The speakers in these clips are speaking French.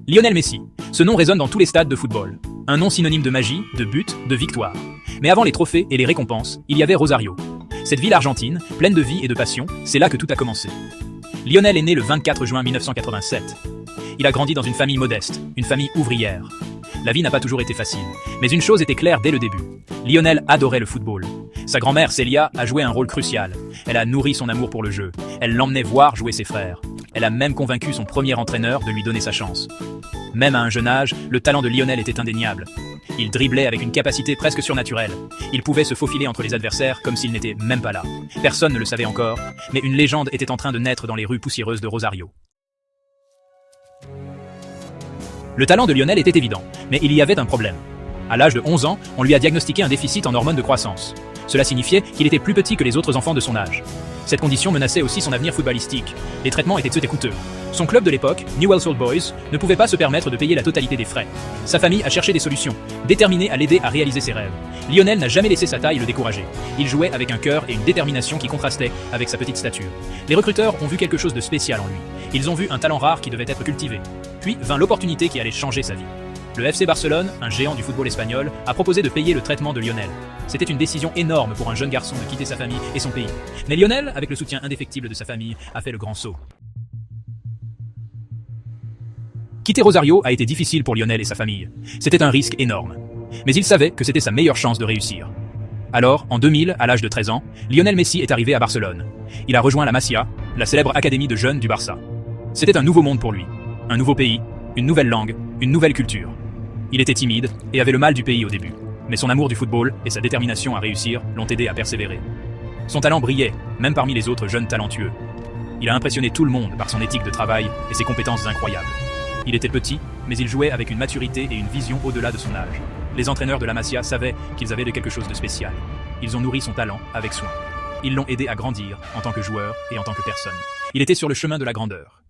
Lionel Messi. Ce nom résonne dans tous les stades de football. Un nom synonyme de magie, de but, de victoire. Mais avant les trophées et les récompenses, il y avait Rosario. Cette ville argentine, pleine de vie et de passion, c'est là que tout a commencé. Lionel est né le 24 juin 1987. Il a grandi dans une famille modeste, une famille ouvrière. La vie n'a pas toujours été facile, mais une chose était claire dès le début. Lionel adorait le football. Sa grand-mère Célia a joué un rôle crucial. Elle a nourri son amour pour le jeu. Elle l'emmenait voir jouer ses frères. Elle a même convaincu son premier entraîneur de lui donner sa chance. Même à un jeune âge, le talent de Lionel était indéniable. Il driblait avec une capacité presque surnaturelle. Il pouvait se faufiler entre les adversaires comme s'il n'était même pas là. Personne ne le savait encore, mais une légende était en train de naître dans les rues poussiéreuses de Rosario. Le talent de Lionel était évident, mais il y avait un problème. À l'âge de 11 ans, on lui a diagnostiqué un déficit en hormones de croissance. Cela signifiait qu'il était plus petit que les autres enfants de son âge. Cette condition menaçait aussi son avenir footballistique. Les traitements étaient coûteux. Son club de l'époque, Newell's Old Boys, ne pouvait pas se permettre de payer la totalité des frais. Sa famille a cherché des solutions, déterminée à l'aider à réaliser ses rêves. Lionel n'a jamais laissé sa taille le décourager. Il jouait avec un cœur et une détermination qui contrastaient avec sa petite stature. Les recruteurs ont vu quelque chose de spécial en lui. Ils ont vu un talent rare qui devait être cultivé. Puis vint l'opportunité qui allait changer sa vie. Le FC Barcelone, un géant du football espagnol, a proposé de payer le traitement de Lionel. C'était une décision énorme pour un jeune garçon de quitter sa famille et son pays. Mais Lionel, avec le soutien indéfectible de sa famille, a fait le grand saut. Quitter Rosario a été difficile pour Lionel et sa famille. C'était un risque énorme. Mais il savait que c'était sa meilleure chance de réussir. Alors, en 2000, à l'âge de 13 ans, Lionel Messi est arrivé à Barcelone. Il a rejoint la Masia, la célèbre académie de jeunes du Barça. C'était un nouveau monde pour lui. Un nouveau pays, une nouvelle langue, une nouvelle culture. Il était timide et avait le mal du pays au début. Mais son amour du football et sa détermination à réussir l'ont aidé à persévérer. Son talent brillait, même parmi les autres jeunes talentueux. Il a impressionné tout le monde par son éthique de travail et ses compétences incroyables. Il était petit, mais il jouait avec une maturité et une vision au-delà de son âge. Les entraîneurs de la Masia savaient qu'ils avaient de quelque chose de spécial. Ils ont nourri son talent avec soin. Ils l'ont aidé à grandir en tant que joueur et en tant que personne. Il était sur le chemin de la grandeur.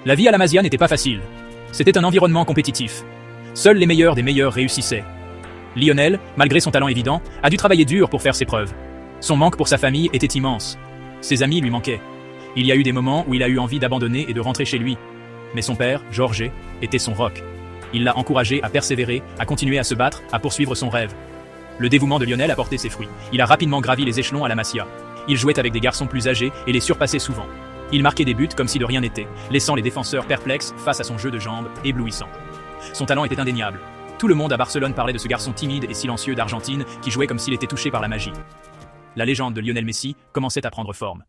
La vie à la Masia n'était pas facile. C'était un environnement compétitif. Seuls les meilleurs des meilleurs réussissaient. Lionel, malgré son talent évident, a dû travailler dur pour faire ses preuves. Son manque pour sa famille était immense. Ses amis lui manquaient. Il y a eu des moments où il a eu envie d'abandonner et de rentrer chez lui. Mais son père, Jorge, était son roc. Il l'a encouragé à persévérer, à continuer à se battre, à poursuivre son rêve. Le dévouement de Lionel a porté ses fruits. Il a rapidement gravi les échelons à la Masia. Il jouait avec des garçons plus âgés et les surpassait souvent. Il marquait des buts comme si de rien n'était, laissant les défenseurs perplexes face à son jeu de jambes éblouissant. Son talent était indéniable. Tout le monde à Barcelone parlait de ce garçon timide et silencieux d'Argentine qui jouait comme s'il était touché par la magie. La légende de Lionel Messi commençait à prendre forme.